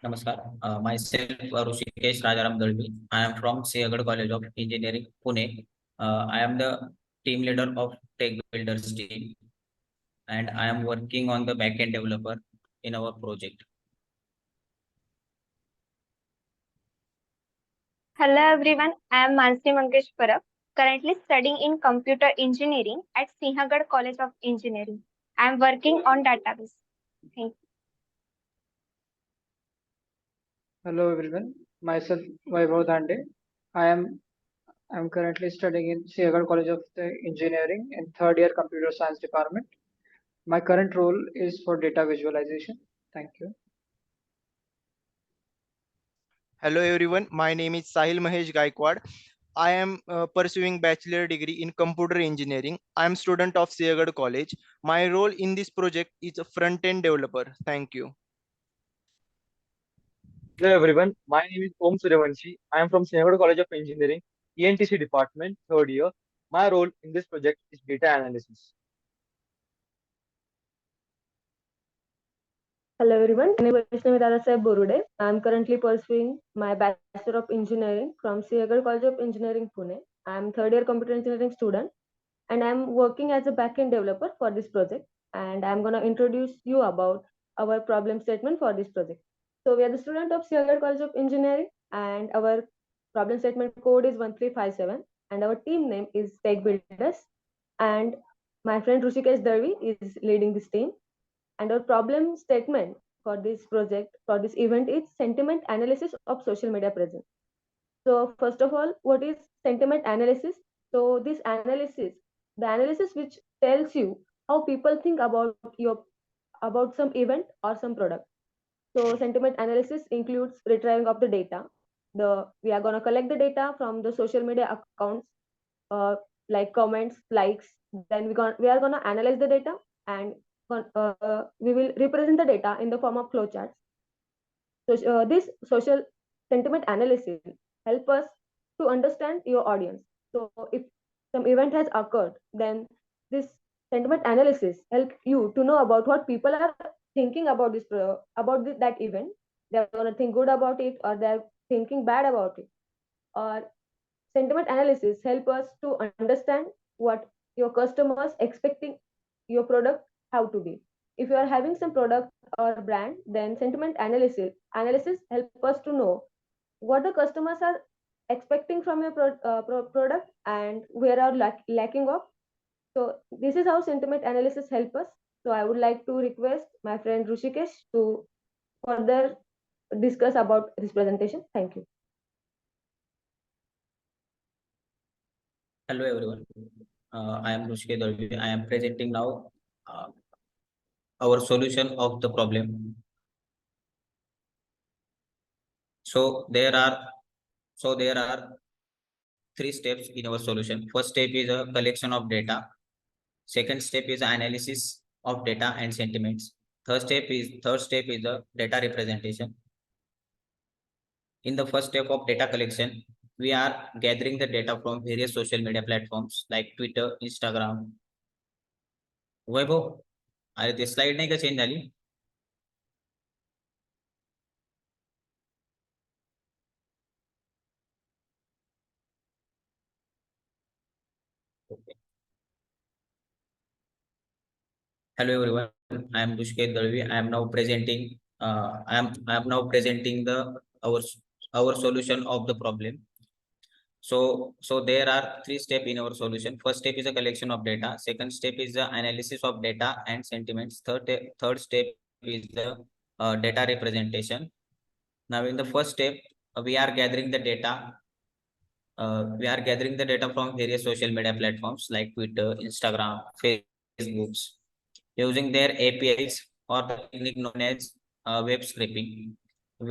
Namaskar. Myself Rushikesh Rajaram Dalvi. I am from Siaghad College of Engineering, Pune. I am the team leader of Tech Builders team, and I am working on the backend developer in our project. Hello everyone, I am Mansi Mangesh Parab, currently studying in computer engineering at Sinhagad College of Engineering. I am working on database. Thank you. Hello everyone, myself Vaibhav Dhande. I am currently studying in Siaghad College of Engineering in third year Computer Science department. My current role is for data visualization. Thank you. Hello everyone, my name is Sahil Mahesh Gaikwad. I am pursuing bachelor degree in computer engineering. I am student of Siaghad College. My role in this project is a front-end developer. Thank you. Hello everyone, my name is Om Suryavanshi. I am from Sinhagad College of Engineering, ENTC department, third year. My role in this project is data analysis. Hello everyone, my name is Vaishnavi Dadasaheb Borude. I am currently pursuing my Bachelor of Engineering from Siaghad College of Engineering, Pune. I am third year computer engineering student and I am working as a backend developer for this project. And I am going to introduce you about our problem statement for this project. So we are the student of Siaghad College of Engineering and our problem statement code is 1357 and our team name is Tech Builders. And my friend Rushikesh Darvi is leading this team. And our problem statement for this project, for this event is sentiment analysis of social media presence. So first of all, what is sentiment analysis? So this analysis, the analysis which tells you how people think about some event or some product. So sentiment analysis includes retrieving of the data. We are going to collect the data from the social media accounts, like comments, likes. Then we are going to analyze the data and we will represent the data in the form of flowcharts. So this social sentiment analysis help us to understand your audience. So if some event has occurred, then this sentiment analysis help you to know about what people are thinking about that event. They're going to think good about it or they're thinking bad about it. Or sentiment analysis help us to understand what your customers expecting your product how to be. If you are having some product or brand, then sentiment analysis help us to know what the customers are expecting from your product and where are lacking of. So this is how sentiment analysis help us. So I would like to request my friend Rushikesh to further discuss about this presentation. Thank you. Hello everyone. I am Rushikesh Dalvi. I am presenting now our solution of the problem. So there are three steps in our solution. First step is a collection of data. Second step is analysis of data and sentiments. Third step is the data representation. In the first step of data collection, we are gathering the data from various social media platforms like Twitter, Instagram. वैभव, अरे ते slide नाही का change झाली? Okay. Hello everyone, I am Rushikesh Dalvi. I am now presenting our solution of the problem. So there are three steps in our solution. First step is a collection of data. Second step is the analysis of data and sentiments. Third step is the data representation. Now in the first step, we are gathering the data. We are gathering the data from various social media platforms like Twitter, Instagram, Facebook, using their APIs or the technique known as web scraping. If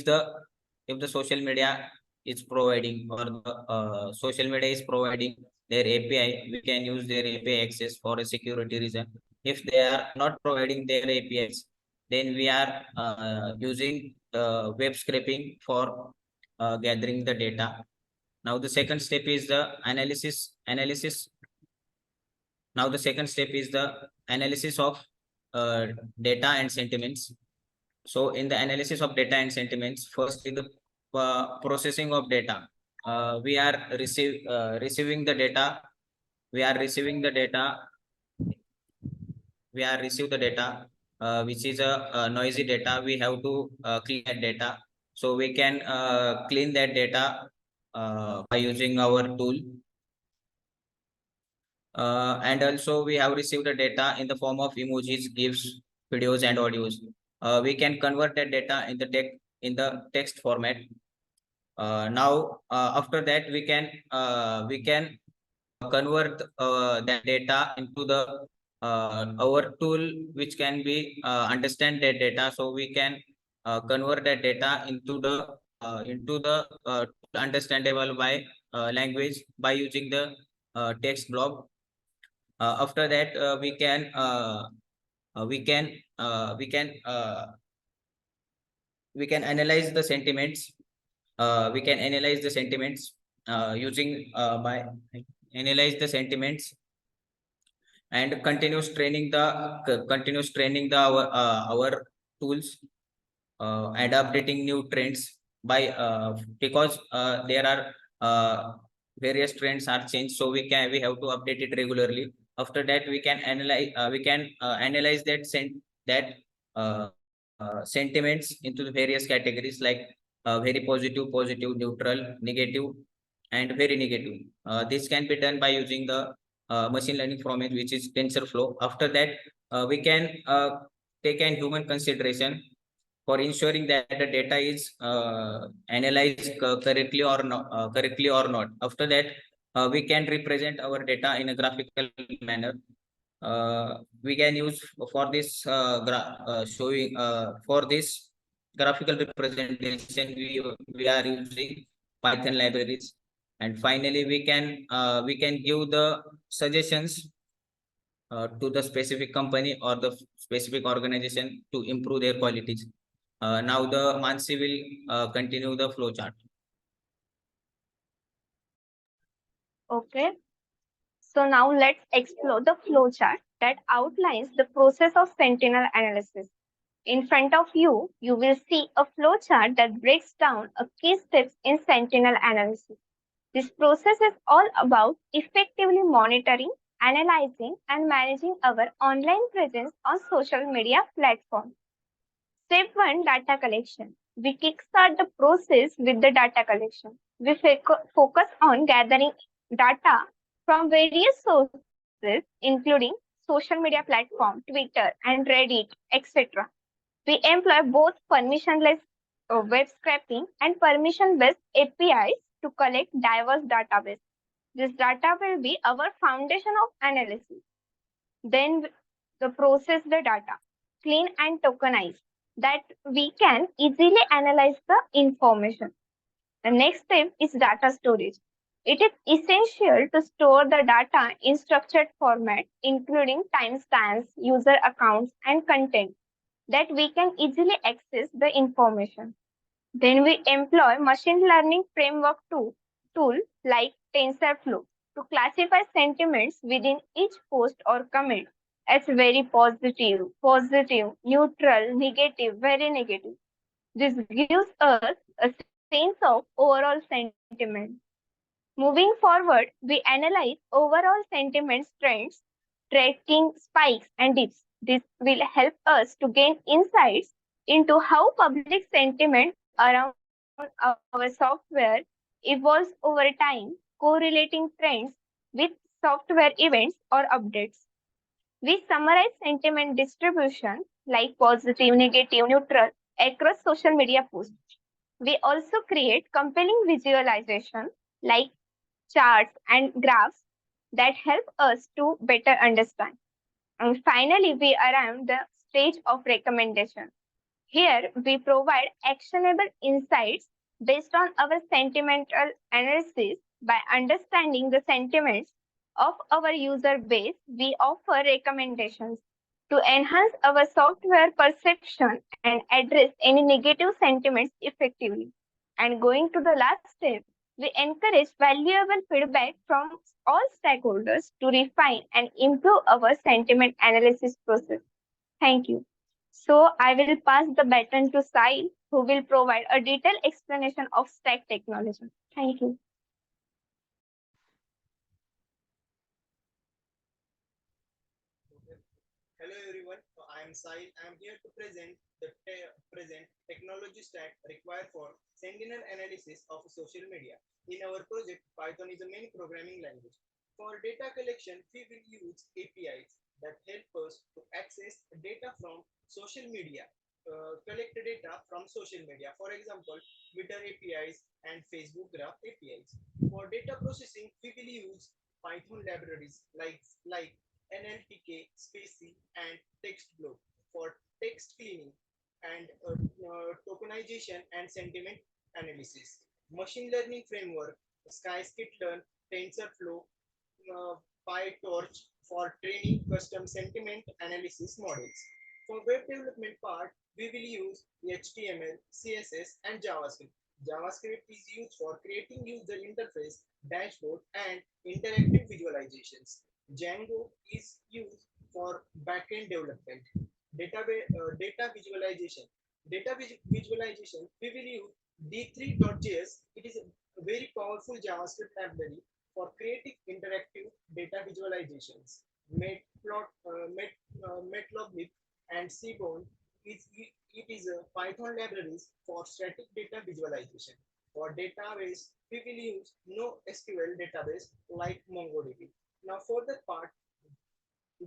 the social media is providing or the social media is providing their API, we can use their API access for a security reason. If they are not providing their APIs, then we are using web scraping for gathering the data. Now the second step is the analysis. Now the second step is the analysis of data and sentiments. So in the analysis of data and sentiments, first in the processing of data, we are receiving the data. We are receiving the data. We are receive the data, which is a noisy data. We have to clean that data. So we can clean that data by using our tool. And also we have received the data in the form of emojis, GIFs, videos, and audios. We can convert that data in the text format. Now, after that, we can convert that data into the our tool, which can be understand that data. So we can convert that data into the understandable by language by using the text block. After that, we can analyze the sentiments. We can analyze the sentiments using by analyze the sentiments and continuous training the our tools and updating new trends by because there are various trends are changed, so we have to update it regularly. After that, we can analyze that uh, sentiments into the various categories like very positive, neutral, negative, and very negative. This can be done by using the machine learning format, which is TensorFlow. After that, we can take an human consideration for ensuring that the data is analyzed correctly or not. After that, we can represent our data in a graphical manner. We can use for this for this graphical representation, we are using Python libraries. And finally, we can give the suggestions to the specific company or the specific organization to improve their qualities. Now the Mansi will continue the flow chart. Okay. So now let's explore the flowchart that outlines the process of sentinel analysis. In front of you, you will see a flowchart that breaks down a key steps in sentinel analysis. This process is all about effectively monitoring, analyzing, and managing our online presence on social media platforms. Step 1, data collection. We kickstart the process with the data collection. We focus on gathering data from various sources, including social media platform, Twitter, and Reddit, etc. We employ both permissionless web scraping and permission-based APIs to collect diverse database. This data will be our foundation of analysis. Then the process the data, clean and tokenize, that we can easily analyze the information. The next step is data storage. It is essential to store the data in structured format, including timestamps, user accounts, and content that we can easily access the information. Then we employ machine learning framework tool like TensorFlow to classify sentiments within each post or comment as very positive, neutral, negative, very negative. This gives us a sense of overall sentiment. Moving forward, we analyze overall sentiment trends, tracking spikes and dips. This will help us to gain insights into how public sentiment around our software evolves over time, correlating trends with software events or updates. We summarize sentiment distribution like positive, negative, neutral across social media posts. We also create compelling visualization like charts and graphs that help us to better understand. And finally, we arrive the stage of recommendation. Here, we provide actionable insights based on our sentimental analysis. By understanding the sentiments of our user base, we offer recommendations to enhance our software perception and address any negative sentiments effectively. And going to the last step, we encourage valuable feedback from all stakeholders to refine and improve our sentiment analysis process. Thank you. So I will pass the baton to Sai, who will provide a detailed explanation of stack technology. Thank you. Hello everyone, I am Sahil. I am here to present the present technology stack required for Sentinel analysis of social media. In our project, Python is the main programming language. For data collection, we will use APIs that help us to access data from social media, collect data from social media. For example, Twitter APIs and Facebook Graph APIs. For data processing, we will use Python libraries like NLTK, Spacy, and TextBlock for text cleaning and tokenization and sentiment analysis. Machine learning framework, Skyscikit-learn, TensorFlow, PyTorch for training custom sentiment analysis models. For web development part, we will use HTML, CSS, and JavaScript. JavaScript is used for creating user interface, dashboard, and interactive visualizations. Django is used for backend development. Data visualization. Visualization, we will use D3.js. It is a very powerful JavaScript library for creating interactive data visualizations. Matplotlib and Seaborn it is a Python libraries for static data visualization. For database, we will use NoSQL database like MongoDB. Now for the part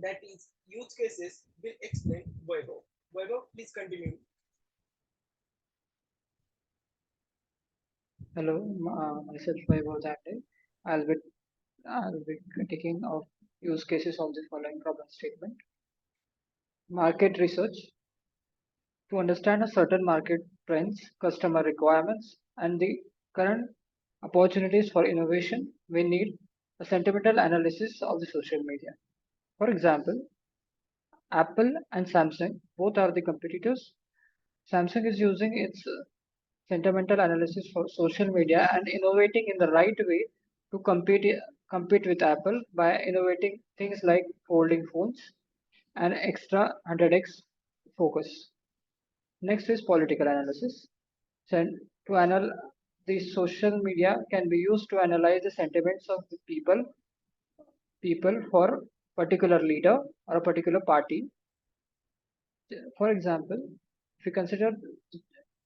that is use cases will explain Vaibhav. Vaibhav, please continue. Hello, myself Vaibhav Dande. I'll be I'll be taking of use cases of the following problem statement. Market research. To understand a certain market trends, customer requirements, and the current opportunities for innovation, we need a sentimental analysis of the social media. For example, Apple and Samsung both are the competitors. Samsung is using its sentimental analysis for social media and innovating in the right way to compete with Apple by innovating things like folding phones and extra 100x focus. Next is political analysis. To the social media can be used to analyze the sentiments of the people for particular leader or a particular party. For example, if you consider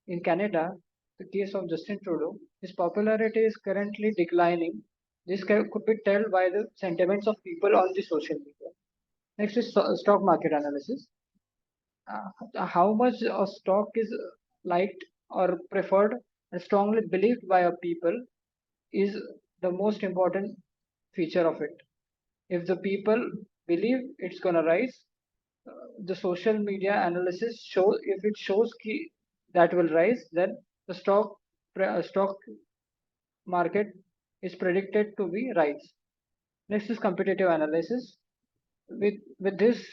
in Canada the case of Justin Trudeau, his popularity is currently declining. This could be told by the sentiments of people on the social media. Next is stock market analysis. How much a stock is liked or preferred and strongly believed by a people is the most important feature of it. If the people believe it's gonna rise, the social media analysis show if it shows that will rise, then the stock market is predicted to be rise. Next is competitive analysis. With this,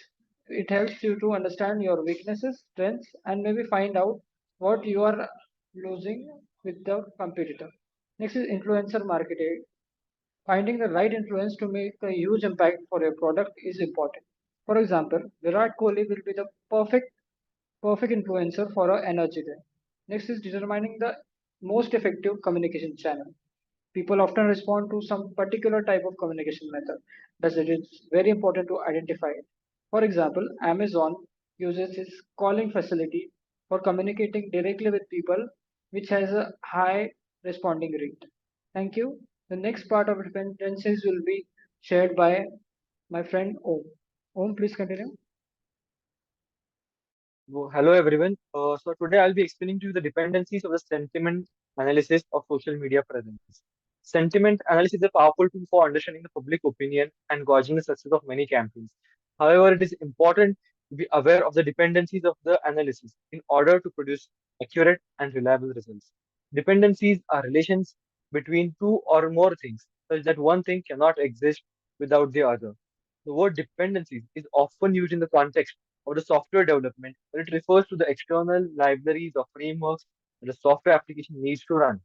it helps you to understand your weaknesses, strengths, and maybe find out what you are losing with the competitor. Next is influencer marketing. Finding the right influence to make a huge impact for your product is important. For example, Virat Kohli will be the perfect influencer for an energy drink. Next is determining the most effective communication channel. People often respond to some particular type of communication method, thus it is very important to identify it. For example, Amazon uses its calling facility for communicating directly with people, which has a high responding rate. Thank you. The next part of dependencies will be shared by my friend Om. Om, please continue. Hello everyone. So today I'll be explaining to you the dependencies of the sentiment analysis of social media presence. Sentiment analysis is a powerful tool for understanding the public opinion and gauging the success of many campaigns. However, it is important to be aware of the dependencies of the analysis in order to produce accurate and reliable results. Dependencies are relations between two or more things, such that one thing cannot exist without the other. The word dependencies is often used in the context of the software development, but it refers to the external libraries or frameworks that the software application needs to run.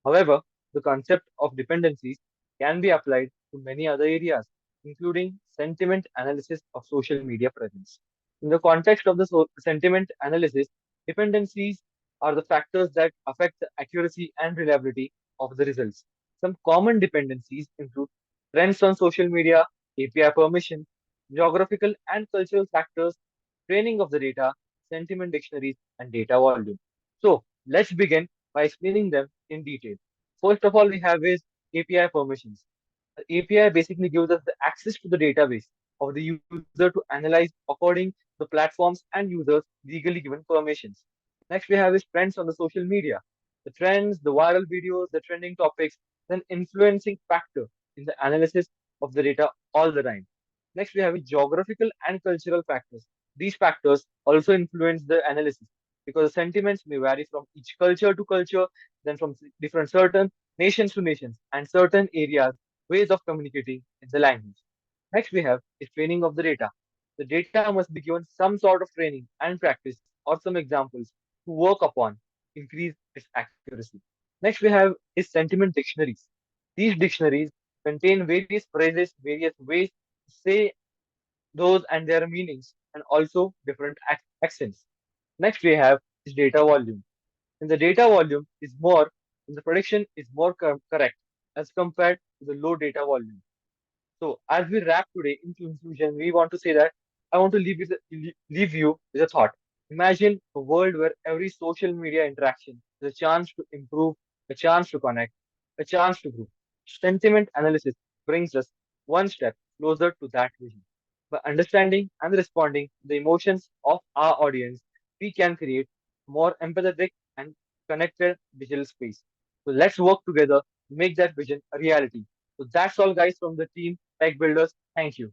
However, the concept of dependencies can be applied to many other areas, including sentiment analysis of social media presence. In the context of the sentiment analysis, dependencies are the factors that affect the accuracy and reliability of the results. Some common dependencies include trends on social media, API permission, geographical and cultural factors, training of the data, sentiment dictionaries, and data volume. So let's begin by explaining them in detail. First of all, we have is API permissions. The API basically gives us the access to the database of the user to analyze according to the platforms and users legally given permissions. Next, we have is trends on the social media. The trends, the viral videos, the trending topics, an influencing factor in the analysis of the data all the time. Next, we have geographical and cultural factors. These factors also influence the analysis because the sentiments may vary from each culture to culture, then from different certain nations to nations, and certain areas, ways of communicating in the language. Next, we have is training of the data. The data must be given some sort of training and practice or some examples to work upon, increase its accuracy. Next, we have is sentiment dictionaries. These dictionaries contain various phrases, various ways to say those and their meanings, and also different accents. Next, we have is data volume. When the data volume is more, when the prediction is more correct as compared to the low data volume. So, as we wrap today in conclusion, we want to say that I want to leave you with a thought. Imagine a world where every social media interaction is a chance to improve, a chance to connect, a chance to grow. Sentiment analysis brings us one step closer to that vision. By understanding and responding to the emotions of our audience, we can create more empathetic and connected digital space. So let's work together to make that vision a reality. So that's all, guys, from the team Tech Builders. Thank you.